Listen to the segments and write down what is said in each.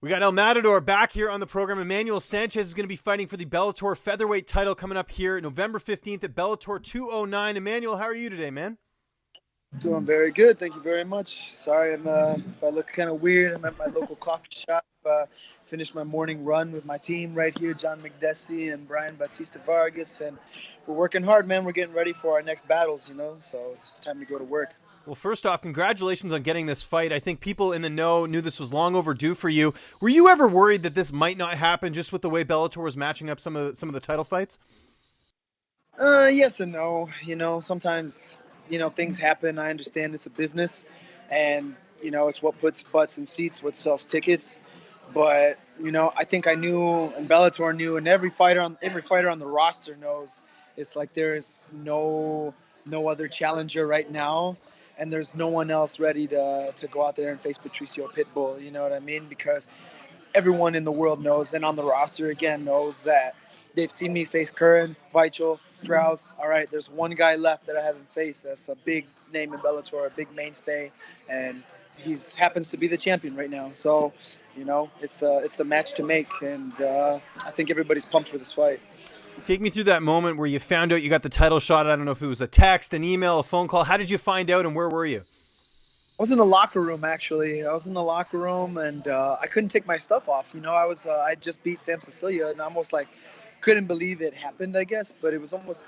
We got El Matador back here on the program. Emmanuel Sanchez is going to be fighting for the Bellator featherweight title coming up here November 15th at Bellator 209. Emmanuel, how are you today, man? Doing very good. Thank you very much. Sorry if I look kind of weird. I'm at my local coffee shop. Finished my morning run with my team right here, John McDessie and Brian Batista Vargas. And we're working hard, man. We're getting ready for our next battles, so it's time to go to work. Well, first off, congratulations on getting this fight. I think people in the know knew this was long overdue for you. Were you ever worried that this might not happen just with the way Bellator was matching up some of the title fights? Yes and no. Sometimes, things happen. I understand it's a business and, it's what puts butts in seats, what sells tickets. But, I think I knew and Bellator knew and every fighter on the roster knows it's like there is no other challenger right now. And there's no one else ready to go out there and face Patricio Pitbull, you know what I mean? Because everyone in the world knows, and on the roster, again, knows that they've seen me face Curran, Weichel, Strauss. All right, there's one guy left that I haven't faced. That's a big name in Bellator, a big mainstay, and he happens to be the champion right now. So, it's the match to make, and I think everybody's pumped for this fight. Take me through that moment where you found out you got the title shot. I don't know if it was a text, an email, a phone call. How did you find out, and where were you? I was in the locker room, actually. I was in the locker room, and I couldn't take my stuff off. I just beat Sam Cecilia, and I almost couldn't believe it happened, I guess. But it was almost,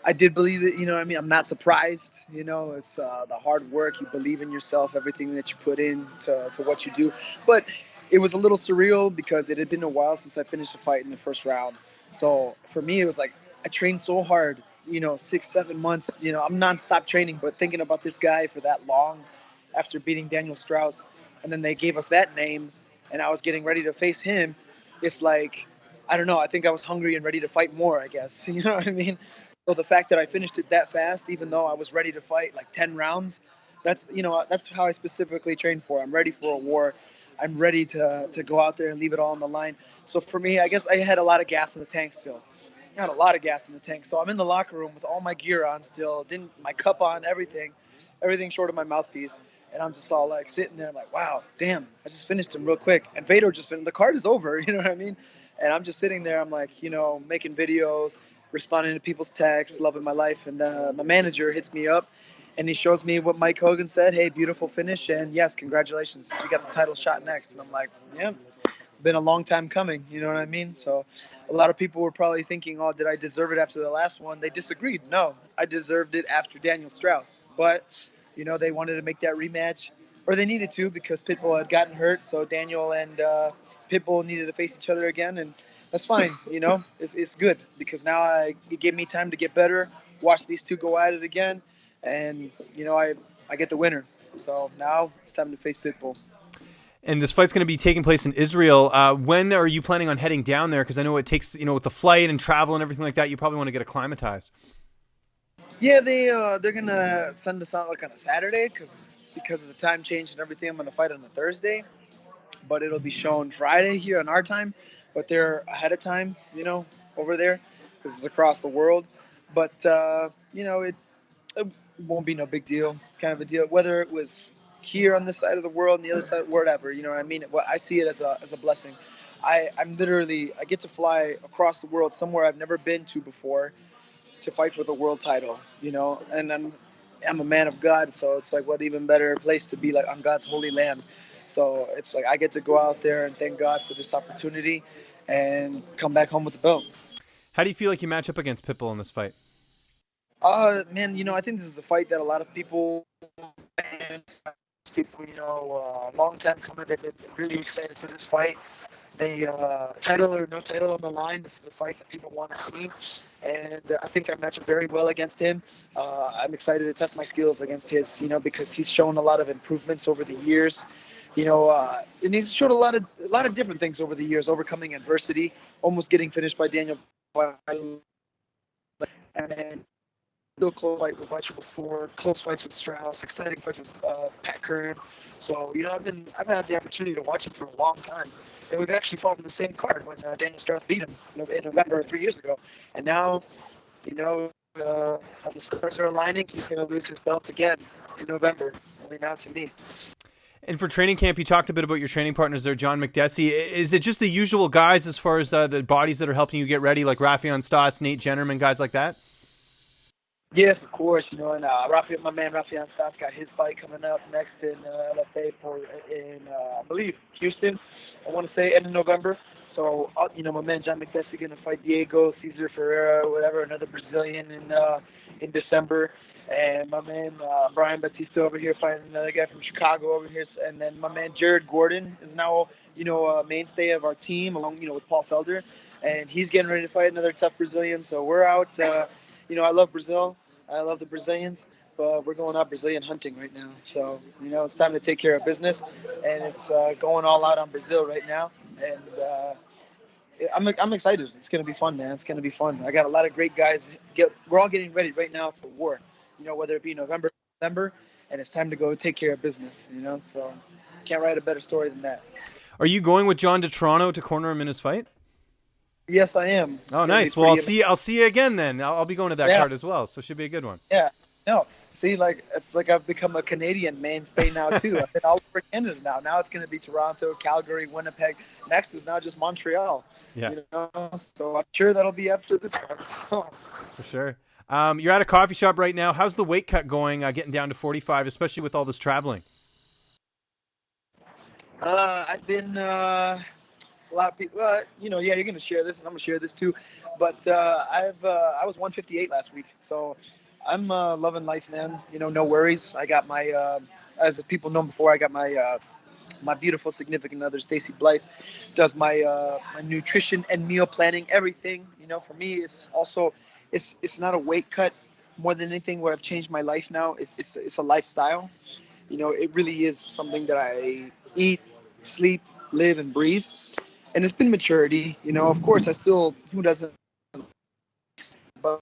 I did believe it. You know what I mean? I'm not surprised. It's the hard work. You believe in yourself, everything that you put in to what you do. But it was a little surreal because it had been a while since I finished a fight in the first round. So for me, it was like I trained so hard, 6-7 months. I'm nonstop training, but thinking about this guy for that long after beating Daniel Strauss, and then they gave us that name, and I was getting ready to face him. It's like, I don't know, I think I was hungry and ready to fight more, I guess. You know what I mean? So the fact that I finished it that fast, even though I was ready to fight like 10 rounds, that's how I specifically trained for. I'm ready for a war. I'm ready to go out there and leave it all on the line. So for me, I guess I had a lot of gas in the tank still. I had a lot of gas in the tank. So I'm in the locker room with all my gear on still, my cup on, everything short of my mouthpiece. And I'm just all sitting there like, wow, damn, I just finished him real quick. And Fedor just finished. The card is over, you know what I mean? And I'm just sitting there, I'm like, making videos, responding to people's texts, loving my life. And my manager hits me up and he shows me what Mike Hogan said. Hey, beautiful finish. And yes, congratulations. You got the title shot next. And I'm like, yeah, it's been a long time coming. You know what I mean? So a lot of people were probably thinking, oh, did I deserve it after the last one? They disagreed. No, I deserved it after Daniel Strauss. But they wanted to make that rematch, or they needed to because Pitbull had gotten hurt. So Daniel and Pitbull needed to face each other again, and that's fine. It's good because now it gave me time to get better, watch these two go at it again, and I get the winner. So now it's time to face Pitbull. And this fight's going to be taking place in Israel. When are you planning on heading down there? Because I know it takes, with the flight and travel and everything like that, you probably want to get acclimatized. Yeah, they're gonna send us out on a Saturday because of the time change and everything. I'm gonna fight on a Thursday, but it'll be shown Friday here on our time. But they're ahead of time, over there because it's across the world. But it won't be no big deal, kind of a deal. Whether it was here on this side of the world and the other side, whatever, you know what I mean. I see it as a blessing. I get to fly across the world somewhere I've never been to before, to fight for the world title, and I'm a man of God, so it's like what even better place to be on God's holy land. So it's like I get to go out there and thank God for this opportunity and come back home with the belt. How do you feel like you match up against Pitbull in this fight? Man, I think this is a fight that a lot of people, long time coming, they've been really excited for this fight. They title or no title on the line. This is a fight that people want to see, and I think I match up very well against him. I'm excited to test my skills against his, because he's shown a lot of improvements over the years, and he's showed a lot of different things over the years, overcoming adversity, almost getting finished by Daniel, and then still close fight with Weichel before, close fights with Strauss, exciting fights with Pat Curran. So I've had the opportunity to watch him for a long time. And we've actually fought in the same card when Daniel Strauss beat him in November 3 years ago. And now, how the stars are aligning, he's going to lose his belt again in November, only now to me. And for training camp, you talked a bit about your training partners there, John McDessie. Is it just the usual guys as far as the bodies that are helping you get ready, like Rafion Stotts, Nate Jennerman, guys like that? Yes, of course. And my man Rafion Stotts got his fight coming up next in LFA I believe Houston. I want to say end of November. So my man John McDessie gonna fight Diego Cesar Ferreira, whatever, another Brazilian in December. And my man Brian Batista over here fighting another guy from Chicago over here. And then my man Jared Gordon is now a mainstay of our team along with Paul Felder, and he's getting ready to fight another tough Brazilian. So we're out. I love Brazil. I love the Brazilians, but we're going out Brazilian hunting right now. So, it's time to take care of business, and it's going all out on Brazil right now. And I'm excited. It's going to be fun, man. It's going to be fun. I got a lot of great guys. We're all getting ready right now for war, whether it be November, December, and it's time to go take care of business, So can't write a better story than that. Are you going with John Dethrone to corner him in his fight? Yes, I am. Oh, nice. Well, I'll see you again then. I'll be going to that card as well, so it should be a good one. Yeah. No. See, it's like I've become a Canadian mainstay now too. I've been all over Canada now. Now it's going to be Toronto, Calgary, Winnipeg. Next is now just Montreal. Yeah. So I'm sure that'll be after this one. So. For sure. You're at a coffee shop right now. How's the weight cut going? Getting down to 45, especially with all this traveling. I've been. A lot of people, you're going to share this, and I'm going to share this too. But I was 158 last week, so I'm loving life, man. No worries. I got my, as people know before, I got my my beautiful significant other, Stacy Blythe, does my my nutrition and meal planning, everything. For me, it's also it's not a weight cut more than anything. What I've changed my life now it's a lifestyle. It really is something that I eat, sleep, live, and breathe. And it's been maturity, Of course, I still, who doesn't? But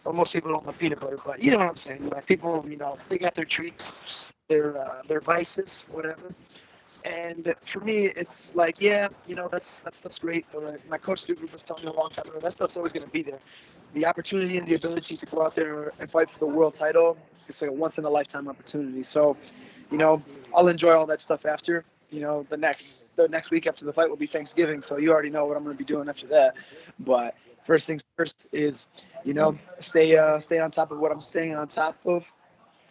most people don't love peanut butter, but you know what I'm saying. Like people, they got their treats, their vices, whatever. And for me, it's like, that stuff's great. But my coach Duke was telling me a long time ago, that stuff's always going to be there. The opportunity and the ability to go out there and fight for the world title, it's like a once in a lifetime opportunity. So, I'll enjoy all that stuff after. The next week after the fight will be Thanksgiving, so you already know what I'm going to be doing after that. But first things first is, stay on top of what I'm staying on top of.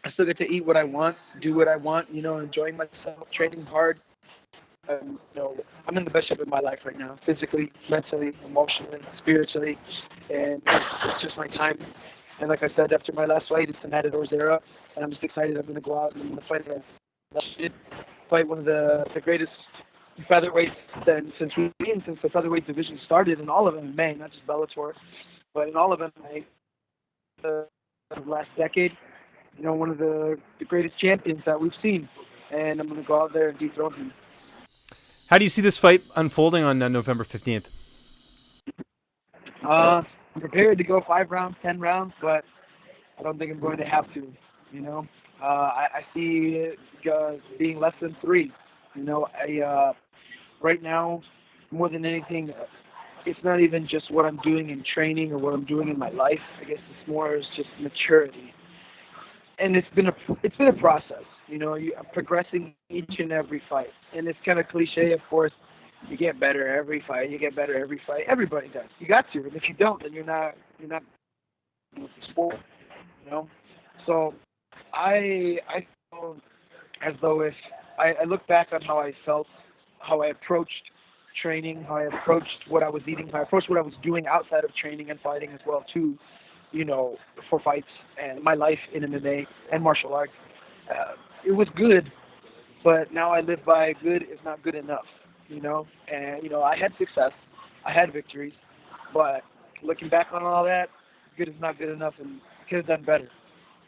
I still get to eat what I want, do what I want, enjoying myself, training hard. I'm in the best shape of my life right now, physically, mentally, emotionally, spiritually, and it's just my time. And like I said, after my last fight, it's the Matadors era, and I'm just excited. I'm going to go out and I'm going to fight again. Fight one of the greatest featherweights since the featherweight division started in all of MMA, not just Bellator, but in all of MMA. The last decade, one of the greatest champions that we've seen, and I'm going to go out there and dethrone him. How do you see this fight unfolding on November 15th? I'm prepared to go 5 rounds, 10 rounds, but I don't think I'm going to have to, I see it being less than 3. Right now, more than anything, it's not even just what I'm doing in training or what I'm doing in my life. I guess it's more just maturity. And it's been a process. You're progressing each and every fight. And it's kind of cliche, of course. You get better every fight. Everybody does. You got to. And if you don't, then you're not in the sport. So I feel as though if I look back on how I felt, how I approached training, how I approached what I was eating, how I approached what I was doing outside of training and fighting as well too, for fights and my life in MMA and martial arts. It was good, but now I live by good is not good enough, And, I had success, I had victories, but looking back on all that, good is not good enough and I could have done better.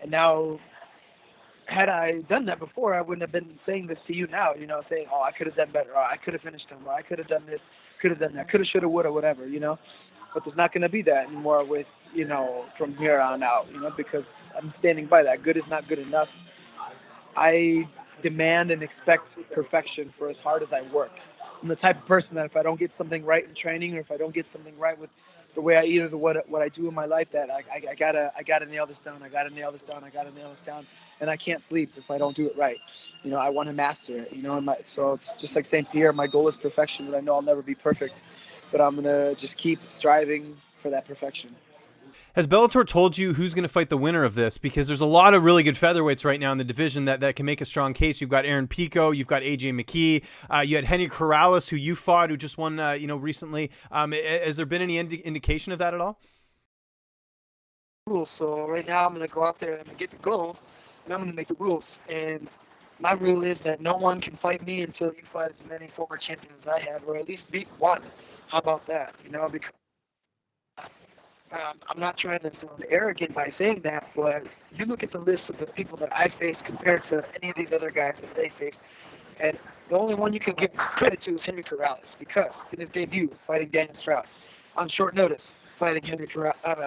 And now, had I done that before, I wouldn't have been saying this to you now, saying, oh, I could have done better, or I could have finished him, or I could have done this, could have done that, could have, should have, would have, whatever, But there's not going to be that anymore with, from here on out, because I'm standing by that. Good is not good enough. I demand and expect perfection for as hard as I work. I'm the type of person that if I don't get something right in training or if I don't get something right with the way I eat or what I do in my life, that I gotta nail this down. I gotta nail this down. I gotta nail this down, and I can't sleep if I don't do it right. I want to master it. So it's just like St. Pierre. My goal is perfection, but I know I'll never be perfect. But I'm gonna just keep striving for that perfection. Has Bellator told you who's going to fight the winner of this? Because there's a lot of really good featherweights right now in the division that can make a strong case. You've got Aaron Pico, you've got AJ McKee, you had Henry Corrales, who you fought, who just won, recently. Has there been any indication of that at all? Rules. So right now I'm gonna go out there and I'm gonna get the gold, and I'm gonna make the rules. And my rule is that no one can fight me until you fight as many former champions as I have, or at least beat one. How about that? Because I'm not trying to sound arrogant by saying that, but you look at the list of the people that I faced compared to any of these other guys that they faced, and the only one you can give credit to is Henry Corrales, because in his debut, fighting Daniel Strauss, on short notice, fighting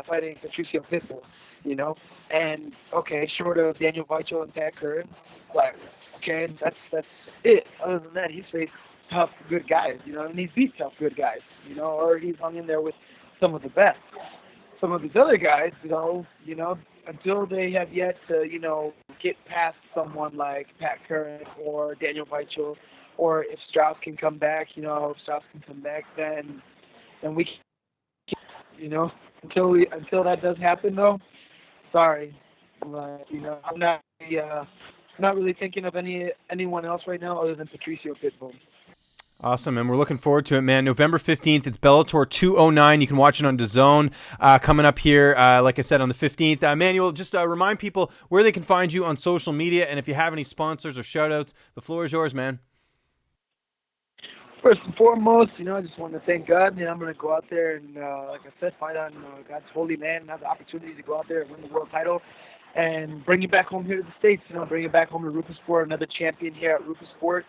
fighting Patricio Freire, and okay, short of Daniel Weichel and Pat Curran, like, okay, that's it. Other than that, he's faced tough, good guys, and he's beat tough, good guys, or he's hung in there with some of the best. Some of these other guys, until they have yet to, get past someone like Pat Curran or Daniel Weichel, or if Strauss can come back, then we can, until that does happen, though, sorry, but, I'm not really thinking of anyone else right now other than Patricio Pitbull. Awesome, and we're looking forward to it, man. November 15th, it's Bellator 209. You can watch it on DAZN coming up here, like I said, on the 15th. Emmanuel, just remind people where they can find you on social media, and if you have any sponsors or shout-outs, the floor is yours, man. First and foremost, I just want to thank God, and I'm going to go out there and, like I said, fight on God's holy land and have the opportunity to go out there and win the world title and bring it back home here to the States, bring it back home to Roufusport, another champion here at Roufusport.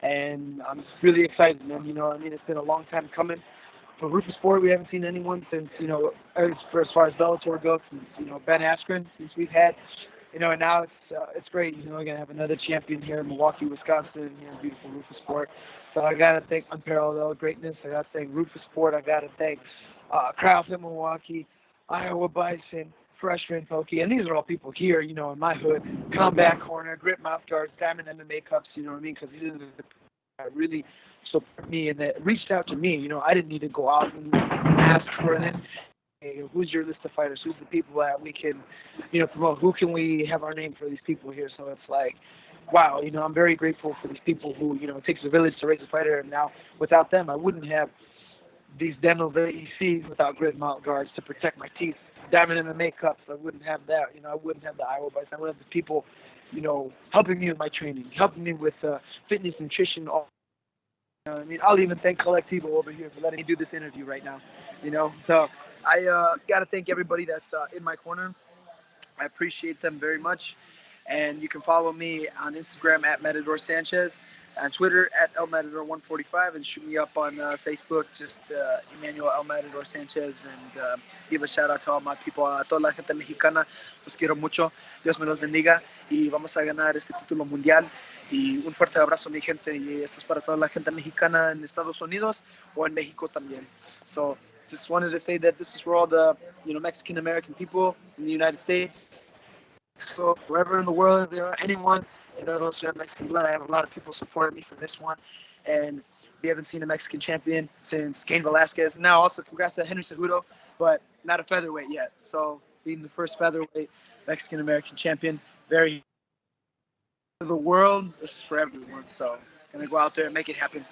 And I'm just really excited, man. It's been a long time coming. For Roufusport, we haven't seen anyone since, as far as Bellator goes, since, Ben Askren, since we've had, and now it's great. We're going to have another champion here in Milwaukee, Wisconsin, here in beautiful Roufusport. So I got to thank Unparalleled Greatness. I got to thank Roufusport. I got to thank Crowd in Milwaukee, Iowa Bison, Freshman Pokey, and these are all people here, in my hood. Combat Corner, Grip Mouth Guards, Diamond MMA Cups, because these are the that really support me and that reached out to me. I didn't need to go out and ask for it. Hey, who's your list of fighters? Who's the people that we can, promote? Who can we have our name for these people here? So it's like, wow, I'm very grateful for these people who, it takes a village to raise a fighter, and now without them, I wouldn't have these dental VECs without Grip Mouth Guards to protect my teeth. Diamond MMA Cups, I wouldn't have that. I wouldn't have the Iowa Bison. I wouldn't have the people, helping me with my training, helping me with fitness, nutrition. I'll even thank Collectivo over here for letting me do this interview right now. So I got to thank everybody that's in my corner. I appreciate them very much. And you can follow me on Instagram at Matador Sanchez, on Twitter at ElMatador145, and shoot me up on Facebook, just Emmanuel El Matador Sanchez, and give a shout out to all my people, a toda la gente mexicana. Los quiero mucho. Dios me los bendiga y vamos a ganar este título mundial. Y un fuerte abrazo, mi gente. Y esto es para toda la gente mexicana en Estados Unidos o en México también. So just wanted to say that this is for all the Mexican American people in the United States. So wherever in the world there are anyone, those who have Mexican blood, I have a lot of people supporting me for this one. And we haven't seen a Mexican champion since Cain Velasquez. Now also congrats to Henry Cejudo, but not a featherweight yet. So being the first featherweight Mexican American champion, very for the world, this is for everyone. So gonna go out there and make it happen.